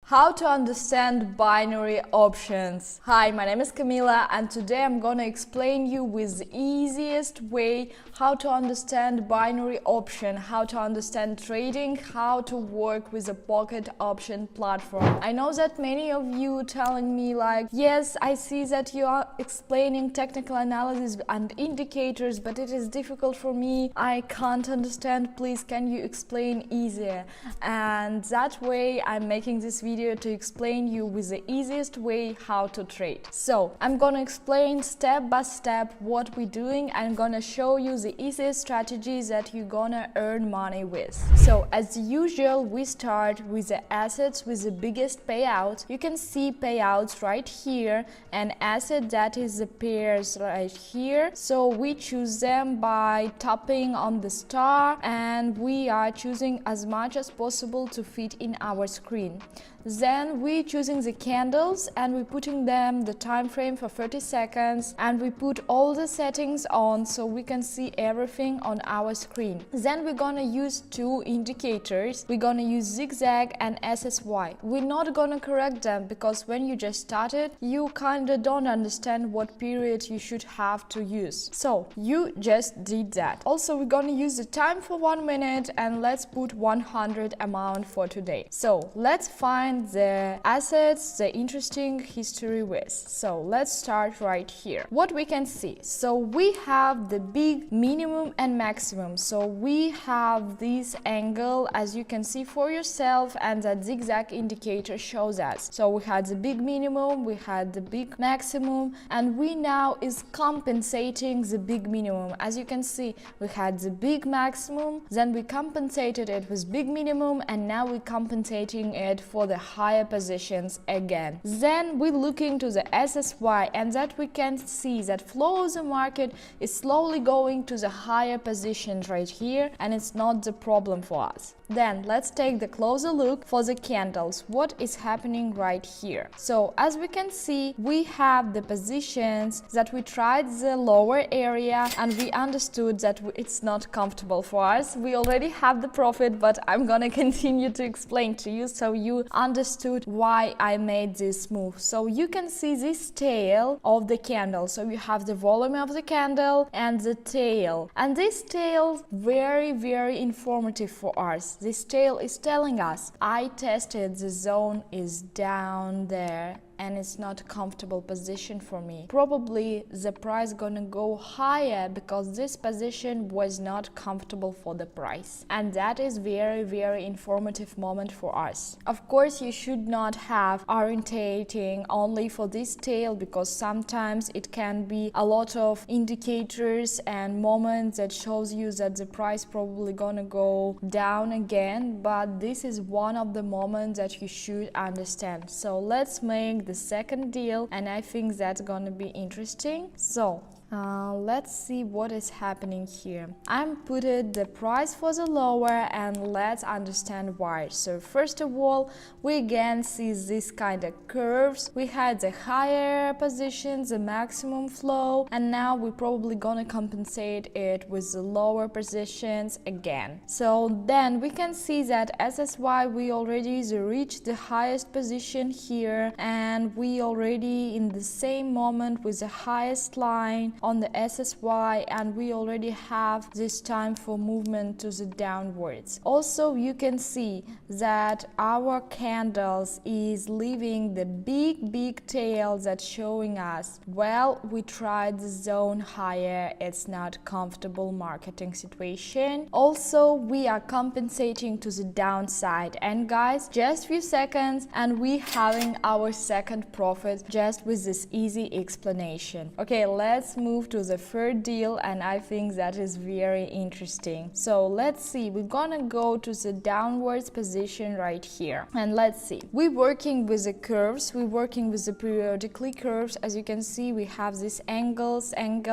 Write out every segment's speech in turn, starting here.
How to understand binary options. Hi, my name is Camila and today I'm gonna explain you with the easiest way how to understand binary option, how to understand trading, how to work with a pocket option platform. I know that many of you telling me like, yes, I see that you are explaining technical analysis and indicators, but it is difficult for me. I can't understand. Please, can you explain easier? And that way I'm making this video to explain you with the easiest way how to trade. So I'm gonna explain step by step what we're doing. I'm gonna show you the easiest strategies that you're gonna earn money with. So as usual, we start with the assets with the biggest payout. You can see payouts right here, an asset that is the pairs right here. So we choose them by tapping on the star and we are choosing as much as possible to fit in our screen. Then we're choosing the candles and we're putting them the time frame for 30 seconds and we put all the settings on so we can see everything on our screen. Then we're gonna use two indicators. We're gonna use zigzag and SSY. We're not gonna correct them because when you just started, you kinda don't understand what period you should have to use. So you just did that. Also, we're gonna use the time for 1 minute and let's put 100 amount for today. So let's find the assets, the interesting history with. So let's start right here. What we can see. So we have the big minimum and maximum. So we have this angle as you can see for yourself and that zigzag indicator shows us. So we had the big minimum, we had the big maximum, and we now is compensating the big minimum. As you can see, we had the big maximum, then we compensated it with big minimum, and now we're compensating it for the higher positions again. Then we're looking to the SSY and that we can see that flow of the market is slowly going to the higher positions right here and it's not the problem for us. Then let's take the closer look for the candles. What is happening right here? So as we can see, we have the positions that we tried the lower area and we understood that it's not comfortable for us. We already have the profit, but I'm gonna continue to explain to you so you understood why I made this move. So you can see this tail of the candle. So you have the volume of the candle and the tail. And this tail very informative for us. This tail is telling us, I tested the zone is down there and it's not a comfortable position for me. Probably the price gonna go higher because this position was not comfortable for the price. And that is very informative moment for us. Of course, you should not have orientating only for this tail because sometimes it can be a lot of indicators and moments that shows you that the price probably gonna go down again, but this is one of the moments that you should understand. So let's make the second deal and I think that's gonna be interesting. So let's see what is happening here. I'm putting the price for the lower and let's understand why. So first of all, we again see this kind of curves. We had the higher positions, the maximum flow, and now we're probably gonna compensate it with the lower positions again. So then we can see that SSY we already reached the highest position here and we already in the same moment with the highest line on the SSY and we already have this time for movement to the downwards. Also you can see that our candles is leaving the big tail that's showing us, well, we tried the zone higher, it's not comfortable marketing situation. Also we are compensating to the downside and guys, just few seconds and we having our second profit just with this easy explanation. Okay, let's move to the third deal and I think that is very interesting. So let's see, we're gonna go to the downwards position right here and let's see, we're working with the curves, we're working with the periodically curves. As you can see, we have these angles and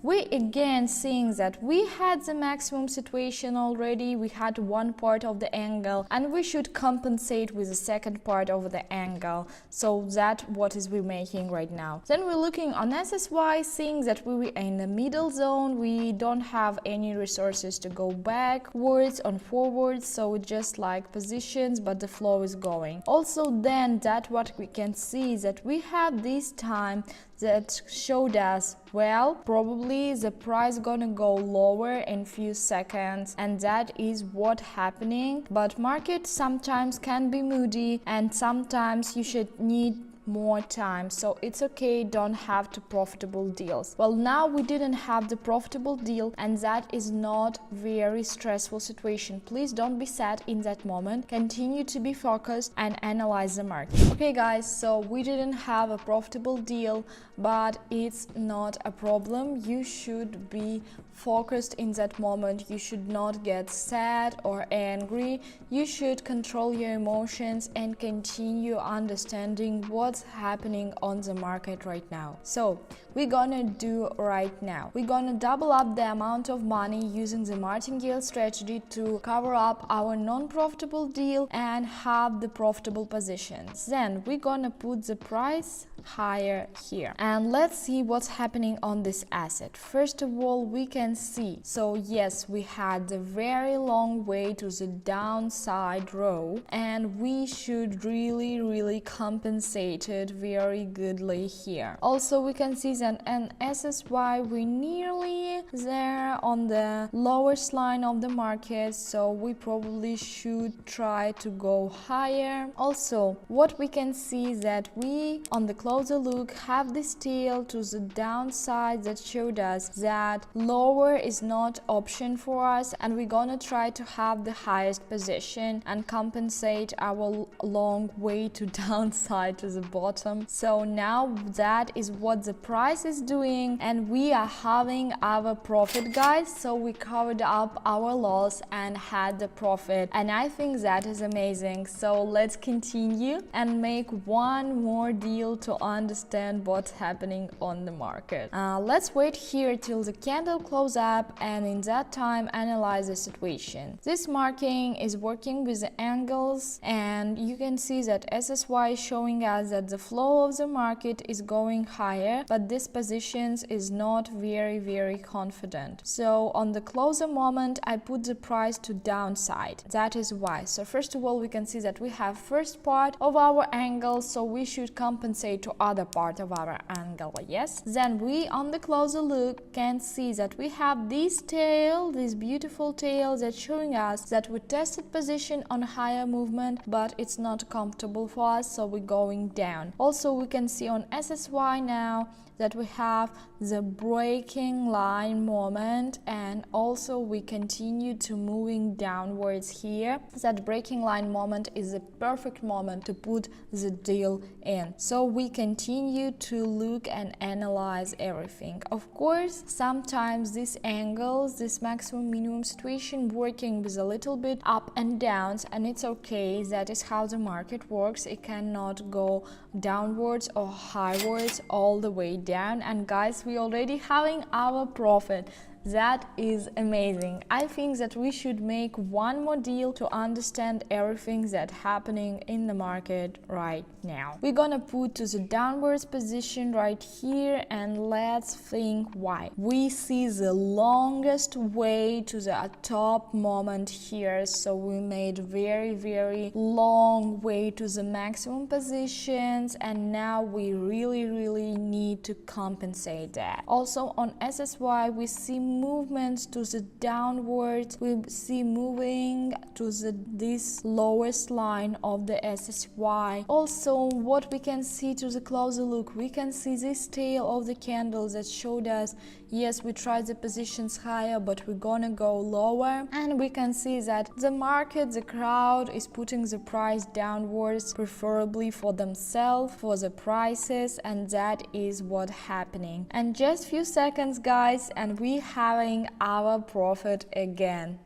we again seeing that we had the maximum situation already, we had one part of the angle and we should compensate with the second part of the angle. So that what is we're making right now. Then we look looking on SSY, seeing that we were in the middle zone, we don't have any resources to go backwards or forwards, so just like positions, but the flow is going. Also then that what we can see is that we have this time that showed us, well, probably the price gonna go lower in few seconds, and that is what happening. But market sometimes can be moody, and sometimes you should need more time, so it's okay, don't have to profitable deals. Well, now we didn't have the profitable deal, and that is not very stressful situation. Please don't be sad in that moment, continue to be focused and analyze the market. Okay guys, so we didn't have a profitable deal, but it's not a problem. You should be focused in that moment. You should not get sad or angry. You should control your emotions and continue understanding what's happening on the market right now. So we're gonna do right now, we're gonna double up the amount of money using the martingale strategy to cover up our non-profitable deal and have the profitable positions. Then we're gonna put the price higher here, and let's see what's happening on this asset. First of all, we can see, so yes, we had a very long way to the downside row, and we should really compensate it very goodly here. Also we can see that an SSY, we're nearly there on the lowest line of the market, so we probably should try to go higher. Also what we can see is that we on the closer look have this tail to the downside that showed us that lower is not option for us, and we're gonna try to have the highest position and compensate our long way to downside to the bottom. So now that is what the price is doing, and we are having our profit, guys. So we covered up our loss and had the profit, and I think that is amazing. So let's continue and make one more deal to understand what's happening on the market. Let's wait here till the candle close up, and in that time analyze the situation. This marking is working with the angles, and you can see that SSY is showing us that the flow of the market is going higher, but this positions is not very confident. So on the closer moment I put the price to downside. That is why. So first of all, we can see that we have first part of our angle, so we should compensate to other part of our angle, yes. Then we on the closer look can see that we have this tail, this beautiful tail that's showing us that we tested position on higher movement, but it's not comfortable for us, so we're going down. Also we can see on SSY now that we have the breaking line moment, and also we continue to moving downwards here. That breaking line moment is the perfect moment to put the deal in. So we continue to look and analyze everything. Of course, sometimes these angles, this maximum minimum situation working with a little bit up and downs, and it's okay. That is how the market works. It cannot go downwards or highwards all the way down. And guys, we already having our profit. That is amazing. I think that we should make one more deal to understand everything that's happening in the market right now. We're gonna put to the downwards position right here, and let's think why. We see the longest way to the top moment here, so we made very long way to the maximum positions, and now we really need to compensate that. Also on SSY we see movements to the downwards, we see moving to this lowest line of the SSY. Also what we can see to the closer look, we can see this tail of the candles that showed us, yes, we tried the positions higher, but we're gonna go lower. And we can see that the market, the crowd is putting the price downwards, preferably for themselves, for the prices, and that is what happening. And just few seconds, guys, and we having our profit again.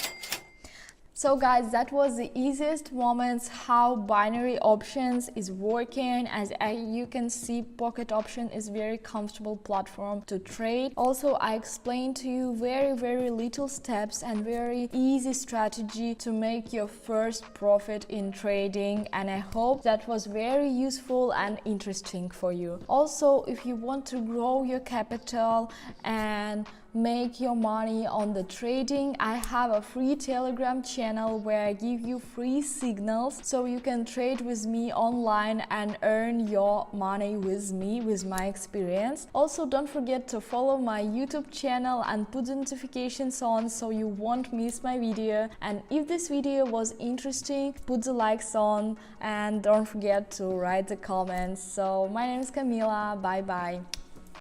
So guys, that was the easiest moments how binary options is working. As you can see, Pocket Option is very comfortable platform to trade. Also, I explained to you very little steps and very easy strategy to make your first profit in trading, and I hope that was very useful and interesting for you. Also, if you want to grow your capital and make your money on the trading, I have a free Telegram channel where I give you free signals so you can trade with me online and earn your money with me, with my experience. Also, don't forget to follow my YouTube channel and put the notifications on so you won't miss my video. And if this video was interesting, put the likes on and don't forget to write the comments. So my name is Camila. Bye bye.